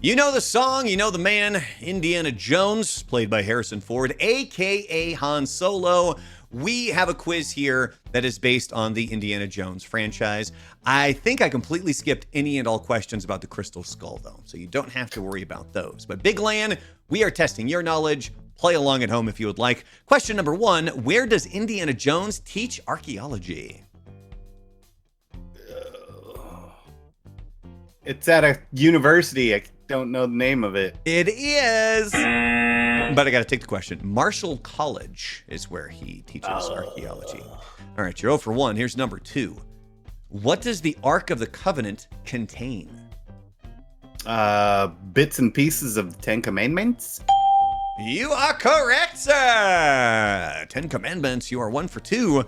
You know the song, you know the man, Indiana Jones, played by Harrison Ford, aka Han Solo. We have a quiz here that is based on the Indiana Jones franchise. I think I completely skipped any and all questions about the Crystal Skull, though, so you don't have to worry about those. But Big Lan, we are testing your knowledge. Play along at home if you would like. Question number 1, where does Indiana Jones teach archaeology? It's at a university. I don't know the name of it. It is, but I got to take the question. Marshall College is where he teaches archaeology. All right, you're 0 for 1. Here's number 2. What does the Ark of the Covenant contain? Bits and pieces of the Ten Commandments. You are correct, sir. 10 Commandments. You are 1 for 2.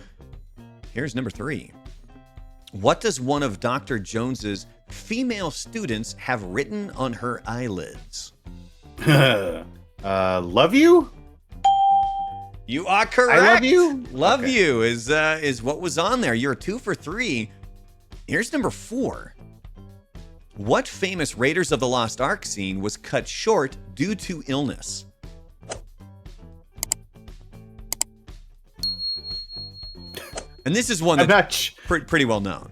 Here's number 3. What does one of Dr. Jones's female students have written on her eyelids? Love you? You are correct. I love you? Love you is what was on there. You're 2 for 3. Here's number 4. What famous Raiders of the Lost Ark scene was cut short due to illness? And this is one that's pretty well known.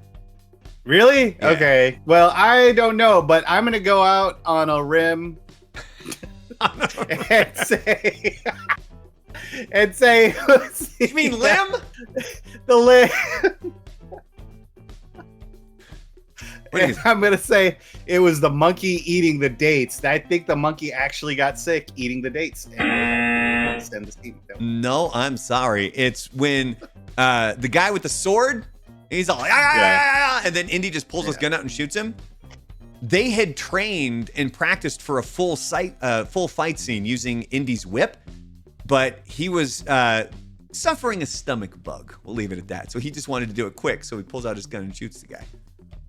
Really? Yeah. Okay. Well, I don't know, but I'm going to go out on a rim and say, You mean limb? The limb. What is I'm going to say it was the monkey eating the dates. I think the monkey actually got sick eating the dates. Send the seed. No, I'm sorry. It's when the guy with the sword, he's all like, and then Indy just pulls his gun out and shoots him. They had trained and practiced for a full fight scene using Indy's whip, but he was suffering a stomach bug. We'll leave it at that. So he just wanted to do it quick. So he pulls out his gun and shoots the guy.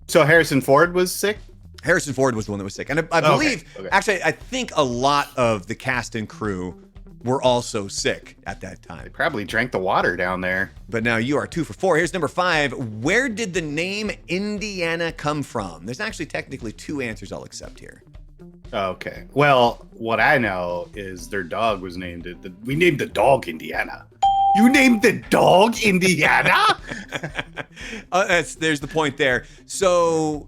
So Harrison Ford was sick? Harrison Ford was the one that was sick. And I believe, actually, I think a lot of the cast and crew were also sick at that time. They probably drank the water down there. But now you are 2 for 4. Here's number 5. Where did the name Indiana come from? There's actually technically 2 answers I'll accept here. Okay. Well, what I know is their dog was named. We named the dog Indiana. You named the dog Indiana? There's the point there. So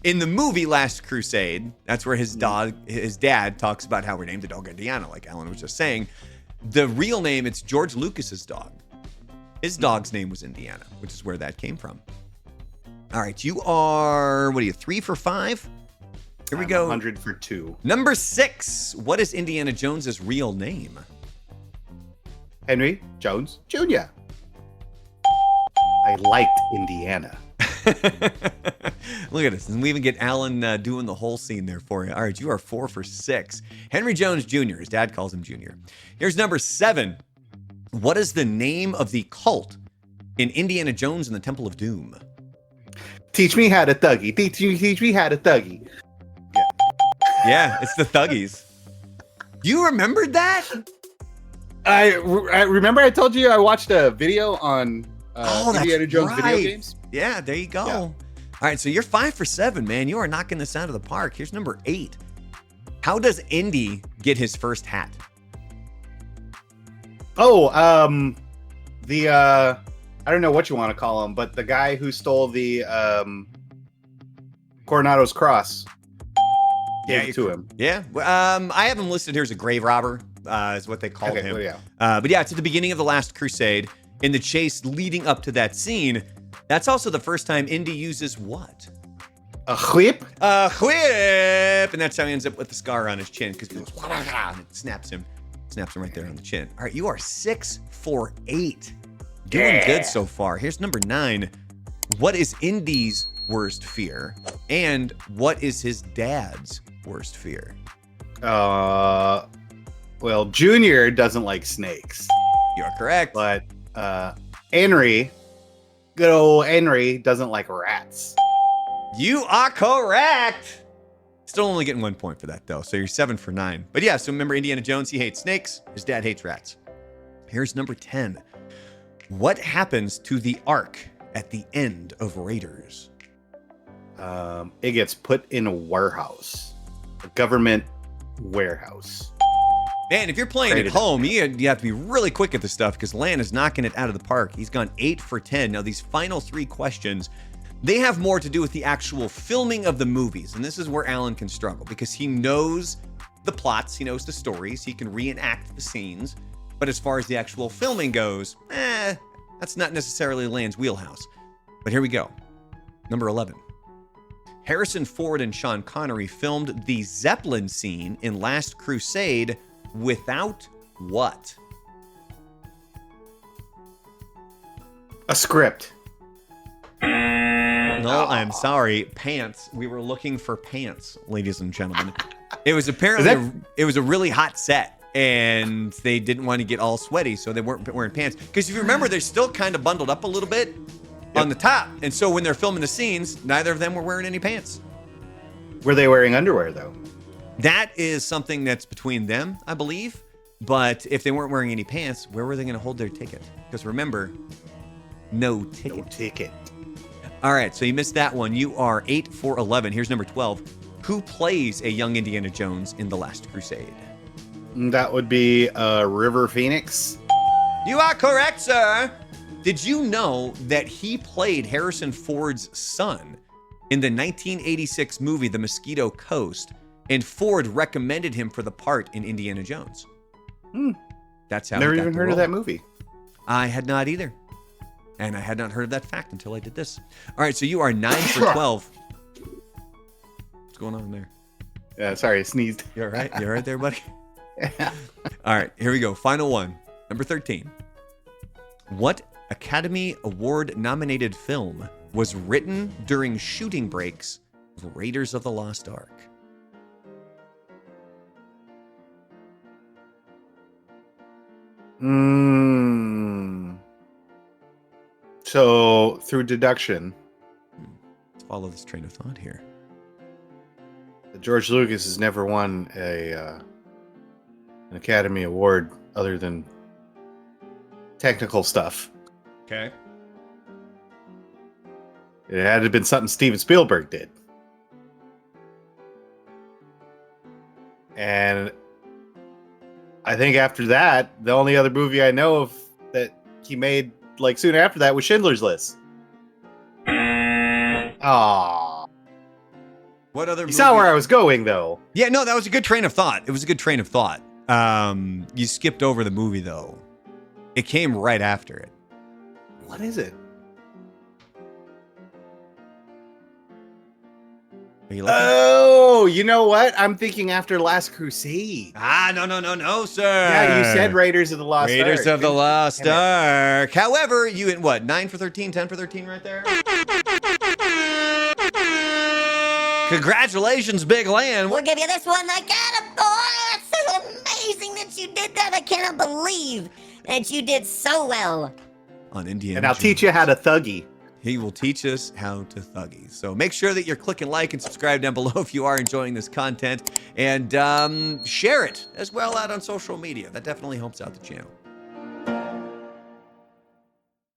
in the movie Last Crusade, that's where his dad talks about how we named the dog Indiana, like Alan was just saying. The real name, it's George Lucas's dog. His dog's name was Indiana, which is where that came from. All right, you are, 3 for 5? Here we go. 100 for 2. Number 6. What is Indiana Jones's real name? Henry Jones Jr. I liked Indiana. Look at this. And we even get Alan doing the whole scene there for you. All right, you are 4 for 6. Henry Jones Jr. His dad calls him Junior. Here's number 7. What is the name of the cult in Indiana Jones and the Temple of Doom? Teach me how to thuggy. Teach me how to thuggy. Yeah, it's the Thuggies. You remembered that? I remember I told you I watched a video on Indiana Jones video games. Yeah, there you go. Yeah. All right, so you're 5 for 7, man. You are knocking this out of the park. Here's number 8. How does Indy get his first hat? Oh, I don't know what you want to call him, but the guy who stole the Coronado's cross gave it to him. Yeah. I have him listed here as a grave robber, is what they called him. Well, yeah. But yeah, it's at the beginning of the Last Crusade. In the chase leading up to that scene, that's also the first time Indy uses what? A whip? A whip! And that's how he ends up with the scar on his chin, because he goes, and it snaps him right there on the chin. All right, you are 6 for 8. Doing good so far. Here's number 9. What is Indy's worst fear? And what is his dad's worst fear? Well, Junior doesn't like snakes. You are correct. But Henry, good old Henry, doesn't like rats. You are correct. Still only getting 1 point for that, though. So you're 7 for 9. But yeah, so remember Indiana Jones, he hates snakes. His dad hates rats. Here's number 10. What happens to the Ark at the end of Raiders? It gets put in a warehouse. A government warehouse. Man, if you're playing at home, you have to be really quick at this stuff because Lan is knocking it out of the park. He's gone 8 for 10. Now, these final 3 questions, they have more to do with the actual filming of the movies. And this is where Alan can struggle because he knows the plots, he knows the stories, he can reenact the scenes. But as far as the actual filming goes, that's not necessarily Lan's wheelhouse. But here we go. Number 11. Harrison Ford and Sean Connery filmed the Zeppelin scene in Last Crusade without what? A script. No, I'm sorry. Pants. We were looking for pants, ladies and gentlemen. It was apparently it was a really hot set, and they didn't want to get all sweaty, so they weren't wearing pants. Because if you remember, they're still kind of bundled up a little bit on the top, and so when they're filming the scenes, neither of them were wearing any pants. Were they wearing underwear though? That is something that's between them, I believe. But if they weren't wearing any pants, where were they going to hold their ticket? Because remember, no ticket. No ticket. All right, so you missed that one. You are 8 for 11. Here's number 12. Who plays a young Indiana Jones in The Last Crusade? That would be River Phoenix. You are correct, sir. Did you know that he played Harrison Ford's son in the 1986 movie The Mosquito Coast, and Ford recommended him for the part in Indiana Jones? That's how. Never even heard of that movie. I had not either. And I had not heard of that fact until I did this. All right, so you are 9 for 12. What's going on there? Yeah, sorry, I sneezed. You're all right? You're right there, buddy? All right, here we go. Final one. Number 13. What Academy Award nominated film was written during shooting breaks of Raiders of the Lost Ark? So, through deduction, Let's follow this train of thought here. George Lucas has never won an Academy Award other than technical stuff. Okay. It had to have been something Steven Spielberg did. And I think after that, the only other movie I know of that he made like soon after that was Schindler's List. Aww. What other You movie? saw where I was going, though. Yeah, no, that was a good train of thought. It was a good train of thought. You skipped over the movie, though. It came right after it. What is it? Are you looking? Oh, you know what? I'm thinking after Last Crusade. No, sir. Yeah, you said Raiders of the Lost Ark. Raiders of the Lost Ark. However, you in what? 9 for 13, 10 for 13 right there? Congratulations, Big Land. We'll give you this one. I got it, boy. It's so amazing that you did that. I cannot believe that you did so well. On Indiana And I'll teach you how to thuggy. He will teach us how to thuggy. So make sure that you're clicking like and subscribe down below if you are enjoying this content. And share it as well out on social media. That definitely helps out the channel.